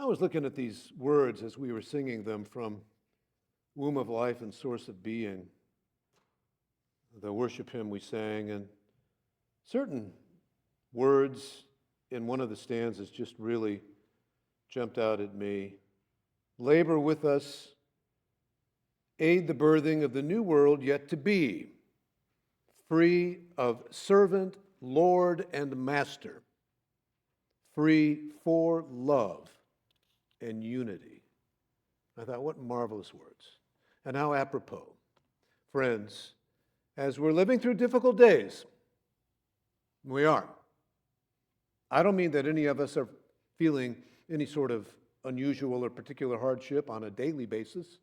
I was looking at these words as we were singing them from Womb of Life and Source of Being, the worship hymn we sang, and certain words in one of the stanzas just really jumped out at me. Labor with us, aid the birthing of the new world yet to be, free of servant, Lord, and master, free for love and unity. I thought, what marvelous words, and how apropos. Friends, as we're living through difficult days, we are. I don't mean that any of us are feeling any sort of unusual or particular hardship on a daily basis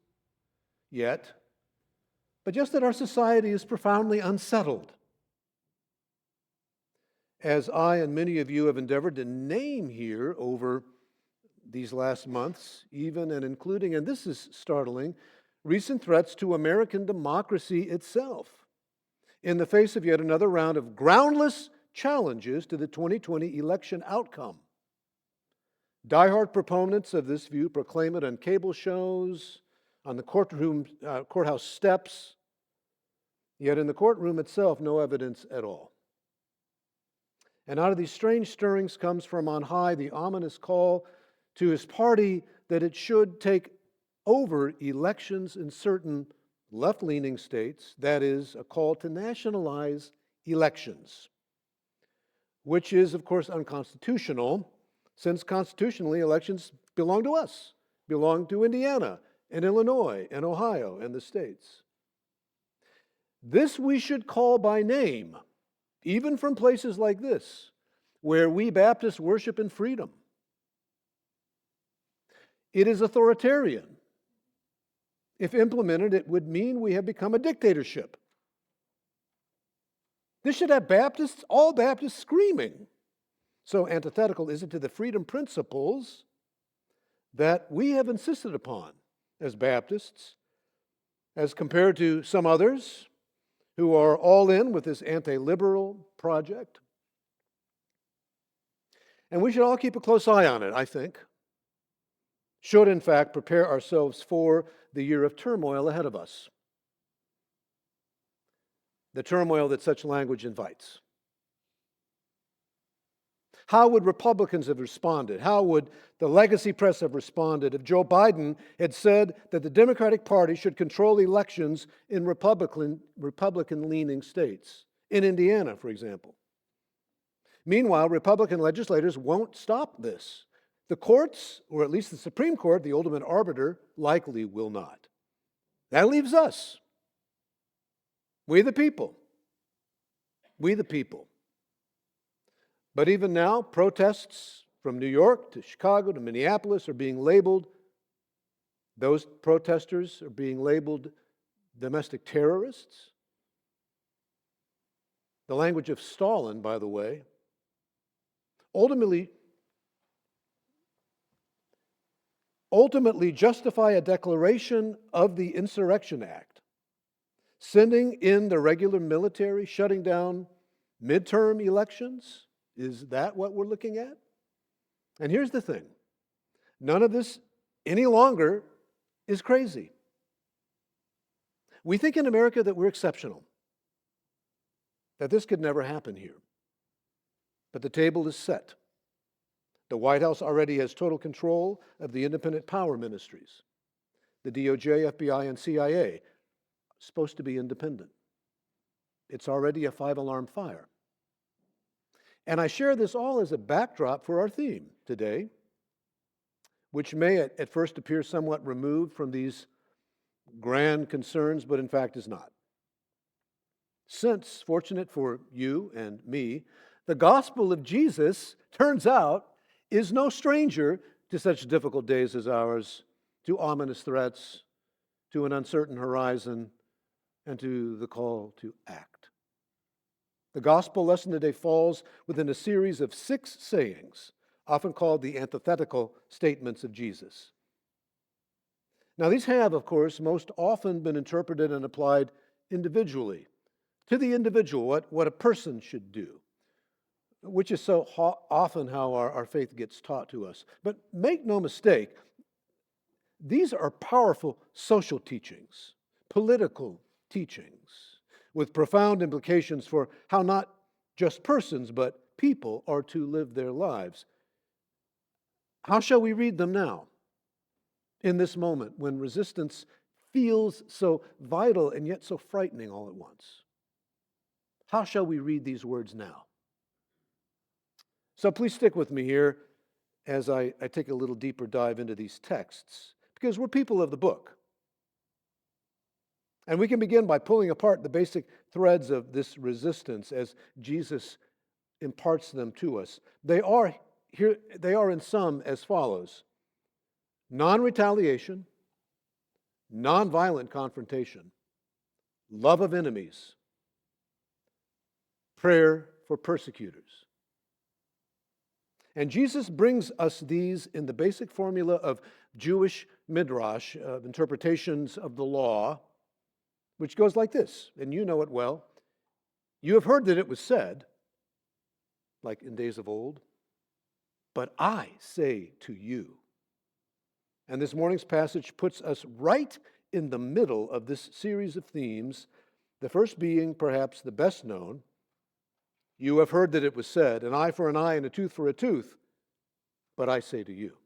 yet, but just that our society is profoundly unsettled. As I and many of you have endeavored to name here over these last months, even and including, and this is startling, recent threats to American democracy itself in the face of yet another round of groundless challenges to the 2020 election outcome. Diehard proponents of this view proclaim it on cable shows, on the courthouse steps, yet in the courtroom itself, no evidence at all. And out of these strange stirrings comes from on high the ominous call to his party that it should take over elections in certain left-leaning states, that is, a call to nationalize elections, which is, of course, unconstitutional, since constitutionally elections belong to us, belong to Indiana and Illinois and Ohio and the states. This we should call by name, even from places like this, where we Baptists worship in freedom. It is authoritarian. If implemented, it would mean we have become a dictatorship. This should have Baptists, all Baptists, screaming. So antithetical is it to the freedom principles that we have insisted upon as Baptists, as compared to some others who are all in with this anti-liberal project. And we should all keep a close eye on it, I think. Should, in fact, prepare ourselves for the year of turmoil ahead of us. The turmoil that such language invites. How would Republicans have responded? How would the legacy press have responded if Joe Biden had said that the Democratic Party should control elections in Republican-leaning states, in Indiana, for example? Meanwhile, Republican legislators won't stop this. The courts, or at least the Supreme Court, the ultimate arbiter, likely will not. That leaves us. We the people. We the people. But even now, protests from New York to Chicago to Minneapolis are being labeled, those protesters are being labeled domestic terrorists. The language of Stalin, by the way, ultimately justify a declaration of the Insurrection Act, sending in the regular military, shutting down midterm elections. Is that what we're looking at? And here's the thing. None of this any longer is crazy. We think in America that we're exceptional, that this could never happen here. But the table is set. The White House already has total control of the independent power ministries. The DOJ, FBI, and CIA, supposed to be independent. It's already a five-alarm fire. And I share this all as a backdrop for our theme today, which may at first appear somewhat removed from these grand concerns, but in fact is not. Since, fortunate for you and me, the gospel of Jesus, turns out, is no stranger to such difficult days as ours, to ominous threats, to an uncertain horizon, and to the call to act. The gospel lesson today falls within a series of 6 sayings, often called the antithetical statements of Jesus. Now, these have, of course, most often been interpreted and applied individually, to the individual, what a person should do. which is so often how our faith gets taught to us. But make no mistake, these are powerful social teachings, political teachings, with profound implications for how not just persons, but people are to live their lives. How shall we read them now, in this moment when resistance feels so vital and yet so frightening all at once? How shall we read these words now? So please stick with me here as I take a little deeper dive into these texts, because we're people of the book. And we can begin by pulling apart the basic threads of this resistance as Jesus imparts them to us. They are in sum as follows: non-retaliation, nonviolent confrontation, love of enemies, prayer for persecutors. And Jesus brings us these in the basic formula of Jewish midrash, of interpretations of the law, which goes like this, and you know it well. You have heard that it was said, like in days of old, but I say to you. And this morning's passage puts us right in the middle of this series of themes, the first being perhaps the best known. You have heard that it was said, an eye for an eye and a tooth for a tooth, but I say to you.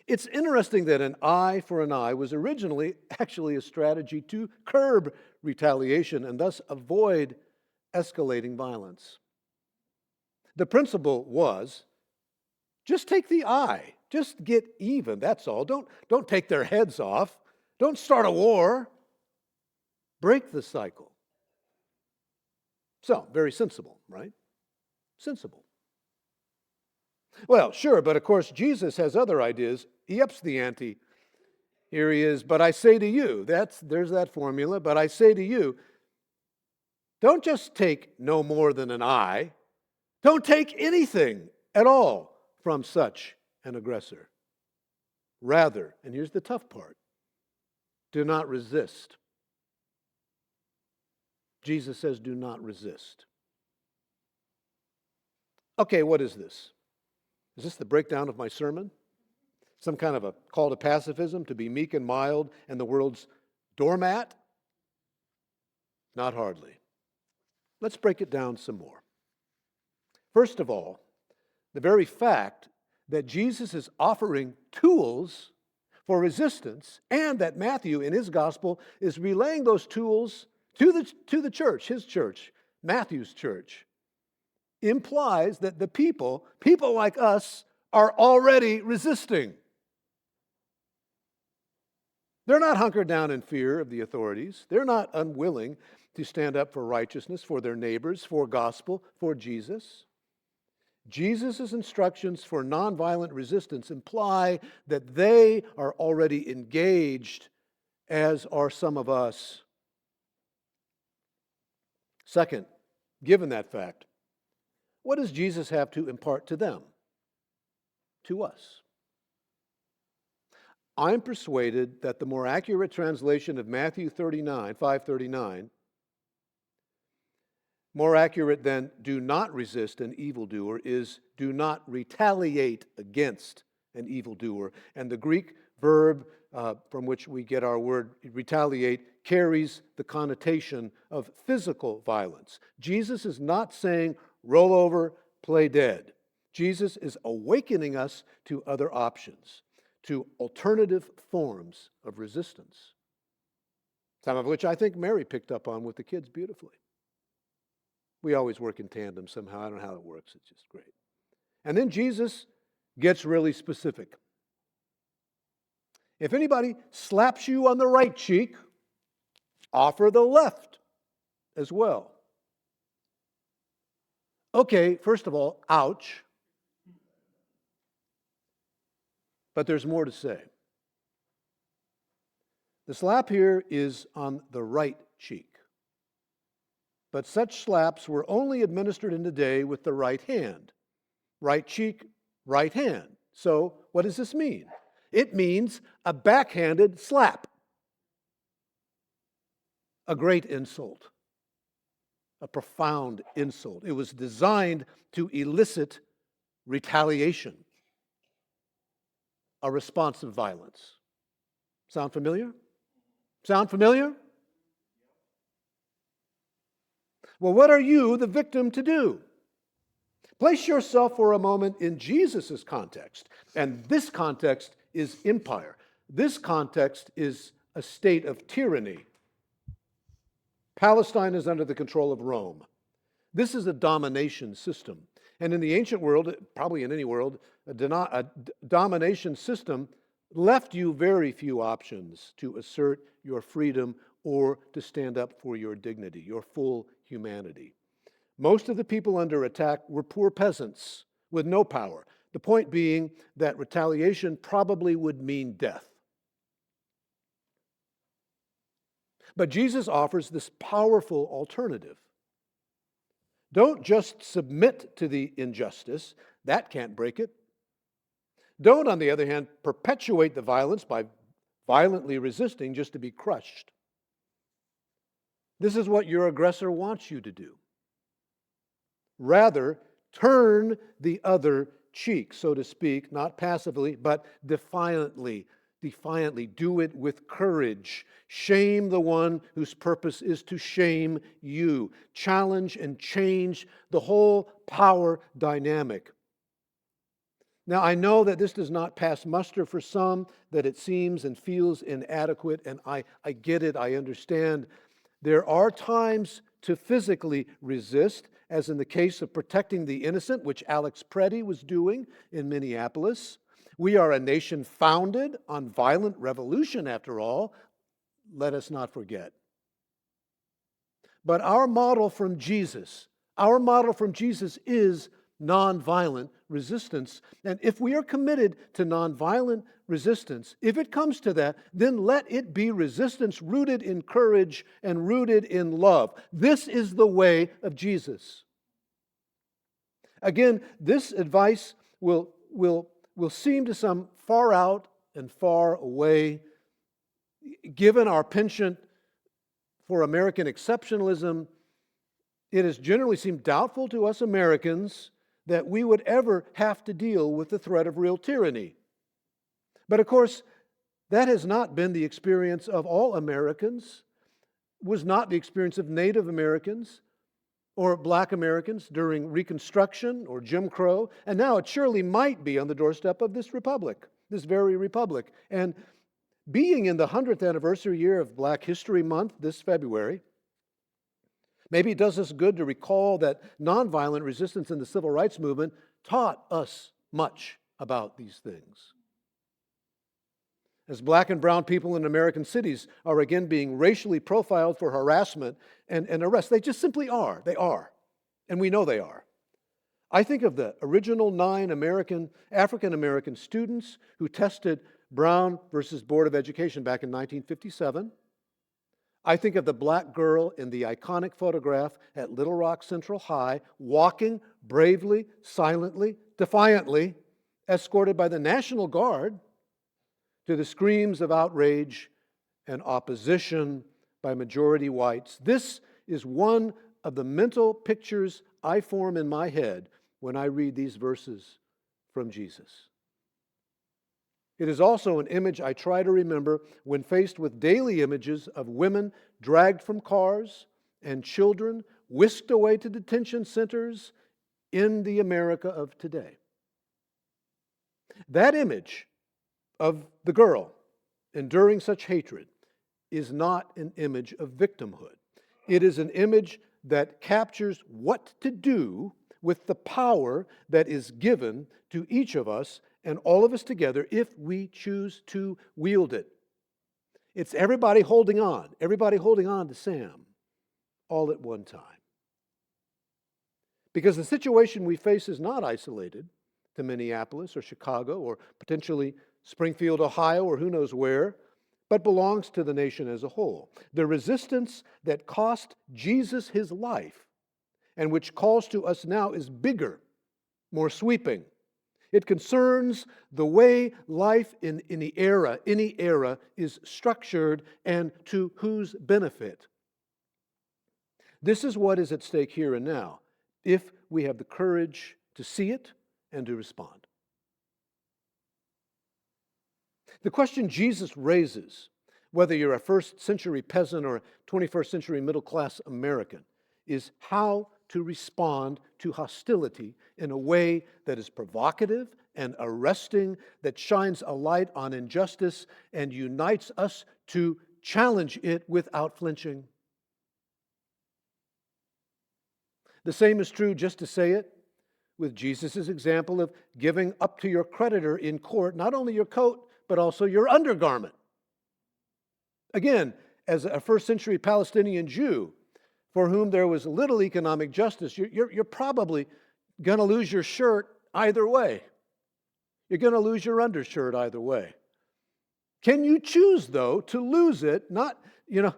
It's interesting that an eye for an eye was originally actually a strategy to curb retaliation and thus avoid escalating violence. The principle was, just take the eye, just get even, that's all. Don't take their heads off. Don't start a war. Break the cycle. So, very sensible, right? Sensible. Well, sure, but of course Jesus has other ideas. He ups the ante. Here he is, but I say to you, there's that formula, but I say to you, don't just take no more than an eye. Don't take anything at all from such an aggressor. Rather, and here's the tough part, do not resist. Jesus says, do not resist. Okay, what is this? Is this the breakdown of my sermon? Some kind of a call to pacifism, to be meek and mild and the world's doormat? Not hardly. Let's break it down some more. First of all, the very fact that Jesus is offering tools for resistance and that Matthew in his gospel is relaying those tools to the church, his church, Matthew's church, implies that the people like us, are already resisting. They're not hunkered down in fear of the authorities. They're not unwilling to stand up for righteousness, for their neighbors, for gospel, for Jesus. Jesus' instructions for nonviolent resistance imply that they are already engaged, as are some of us. Second, given that fact, what does Jesus have to impart to them, to us? I'm persuaded that the more accurate translation of Matthew 5:39, more accurate than do not resist an evildoer, is do not retaliate against an evildoer. And the Greek verb from which we get our word retaliate carries the connotation of physical violence. Jesus is not saying roll over, play dead. Jesus is awakening us to other options, to alternative forms of resistance, some of which I think Mary picked up on with the kids beautifully. We always work in tandem somehow. I don't know how it works. It's just great. And then Jesus gets really specific. If anybody slaps you on the right cheek, offer the left as well. Okay, first of all, ouch. But there's more to say. The slap here is on the right cheek. But such slaps were only administered in the day with the right hand. Right cheek, right hand. So, what does this mean? It means a backhanded slap. A great insult. a profound insult. It was designed to elicit retaliation, a response of violence. Sound familiar? Sound familiar? Well, what are you, the victim, to do? Place yourself for a moment in Jesus' context. And this context is empire. This context is a state of tyranny. Palestine is under the control of Rome. This is a domination system. And in the ancient world, probably in any world, a domination system left you very few options to assert your freedom or to stand up for your dignity, your full humanity. Most of the people under attack were poor peasants with no power. The point being that retaliation probably would mean death. But Jesus offers this powerful alternative. Don't just submit to the injustice. That can't break it. Don't, on the other hand, perpetuate the violence by violently resisting just to be crushed. This is what your aggressor wants you to do. Rather, turn the other cheek, so to speak, not passively, but defiantly. Defiantly. Do it with courage. Shame the one whose purpose is to shame you. Challenge and change the whole power dynamic. Now, I know that this does not pass muster for some, that it seems and feels inadequate, and I get it, I understand. There are times to physically resist, as in the case of protecting the innocent, which Alex Preddy was doing in Minneapolis. We are a nation founded on violent revolution, after all. Let us not forget. But our model from Jesus is nonviolent resistance. And if we are committed to nonviolent resistance, if it comes to that, then let it be resistance rooted in courage and rooted in love. This is the way of Jesus. Again, this advice will seem to some far out and far away. Given our penchant for American exceptionalism, it has generally seemed doubtful to us Americans that we would ever have to deal with the threat of real tyranny. But of course, that has not been the experience of all Americans, was not the experience of Native Americans or Black Americans during Reconstruction or Jim Crow, and now it surely might be on the doorstep of this republic, this very republic. And being in the 100th anniversary year of Black History Month this February, maybe it does us good to recall that nonviolent resistance in the civil rights movement taught us much about these things. As Black and brown people in American cities are again being racially profiled for harassment and arrest, they just simply are. They are. And we know they are. I think of the original 9 African-American students who tested Brown versus Board of Education back in 1957. I think of the black girl in the iconic photograph at Little Rock Central High, walking bravely, silently, defiantly, escorted by the National Guard to the screams of outrage and opposition by majority whites. This is one of the mental pictures I form in my head when I read these verses from Jesus. It is also an image I try to remember when faced with daily images of women dragged from cars and children whisked away to detention centers in the America of today. That image of the girl enduring such hatred is not an image of victimhood. It is an image that captures what to do with the power that is given to each of us and all of us together if we choose to wield it. It's everybody holding on to Sam all at one time. Because the situation we face is not isolated to Minneapolis or Chicago or potentially Springfield, Ohio, or who knows where, but belongs to the nation as a whole. The resistance that cost Jesus his life and which calls to us now is bigger, more sweeping. It concerns the way life in any era is structured and to whose benefit. This is what is at stake here and now, if we have the courage to see it and to respond. The question Jesus raises, whether you're a first century peasant or a 21st century middle class American, is how to respond to hostility in a way that is provocative and arresting, that shines a light on injustice and unites us to challenge it without flinching. The same is true, just to say it, with Jesus' example of giving up to your creditor in court not only your coat, but also your undergarment. Again, as a first century Palestinian Jew for whom there was little economic justice, you're probably going to lose your shirt either way. You're going to lose your undershirt either way. Can you choose, though, to lose it, to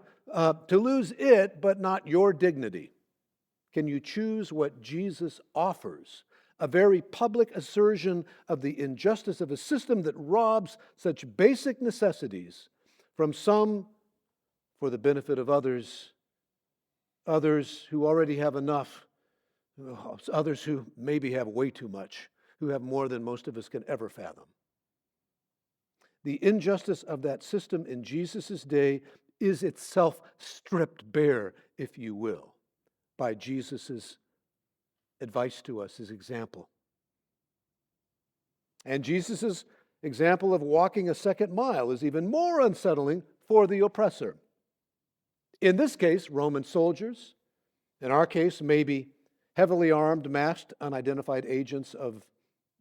lose it, but not your dignity? Can you choose what Jesus offers? A very public assertion of the injustice of a system that robs such basic necessities from some for the benefit of others who already have enough, others who maybe have way too much, who have more than most of us can ever fathom. The injustice of that system in Jesus' day is itself stripped bare, if you will, by Jesus' advice to us, his example. And Jesus' example of walking a second mile is even more unsettling for the oppressor. In this case, Roman soldiers. In our case, maybe heavily armed, masked, unidentified agents of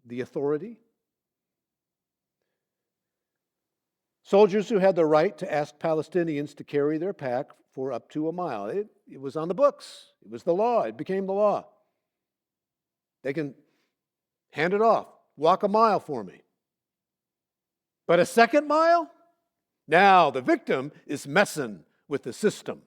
the authority. Soldiers who had the right to ask Palestinians to carry their pack for up to a mile. It was on the books. It was the law. It became the law. They can hand it off. Walk a mile for me. But a second mile? Now the victim is messing with the system,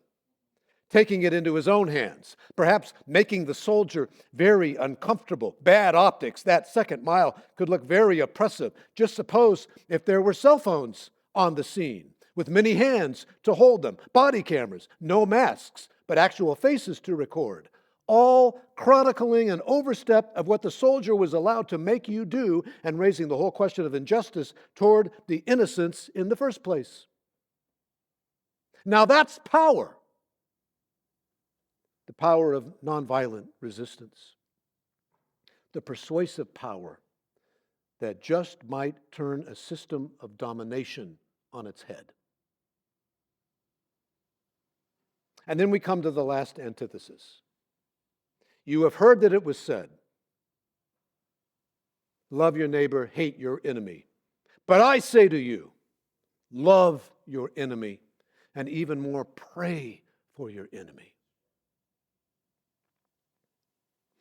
taking it into his own hands, perhaps making the soldier very uncomfortable. Bad optics. That second mile could look very oppressive. Just suppose if there were cell phones on the scene with many hands to hold them, body cameras, no masks, but actual faces to record, all chronicling an overstep of what the soldier was allowed to make you do and raising the whole question of injustice toward the innocents in the first place. Now that's power. The power of nonviolent resistance. The persuasive power that just might turn a system of domination on its head. And then we come to the last antithesis. You have heard that it was said, love your neighbor, hate your enemy. But I say to you, love your enemy, and even more, pray for your enemy.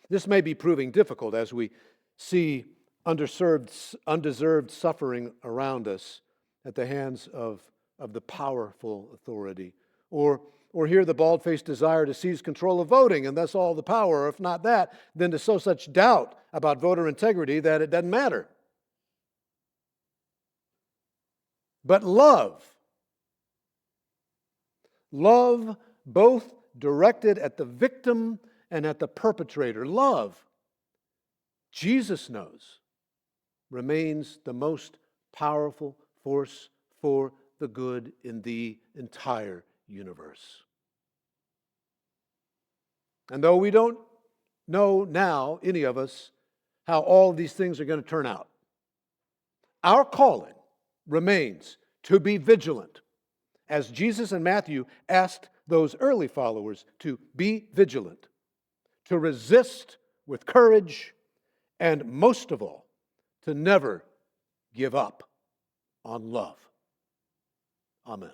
This may be proving difficult as we see undeserved suffering around us at the hands of the powerful authority, or hear the bald-faced desire to seize control of voting and thus all the power, or if not that, then to sow such doubt about voter integrity that it doesn't matter. But love both directed at the victim and at the perpetrator, love, Jesus knows, remains the most powerful force for the good in the entire universe. And though we don't know now, any of us, how all of these things are going to turn out, our calling remains to be vigilant, as Jesus and Matthew asked those early followers to be vigilant, to resist with courage, and most of all, to never give up on love. Amen.